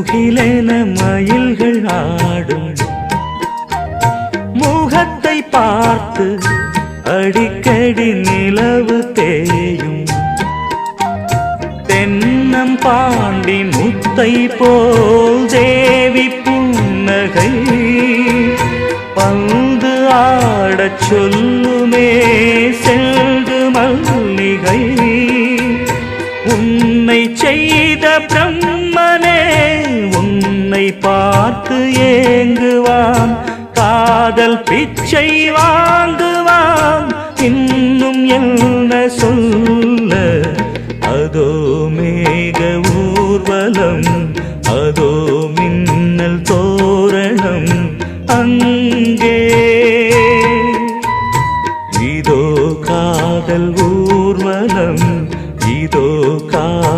முகிலென மயில்கள் ஆடும் முகத்தை பார்த்து அடிக்கடி நிலவு தேயும் தென்னம் பாண்டி முத்தை போல் தேவி புன்னகை பந்து ஆடச் சொல்லுமே செல்கு மல்லிகை உன்னை செய்த பிரம்மனே உன்னை பார்த்து ஏங்குவான் காதல் பிச்சை வாங்குவான் இன்னும் என்ன சொல்ல அதோ மேக ஊர்வலம்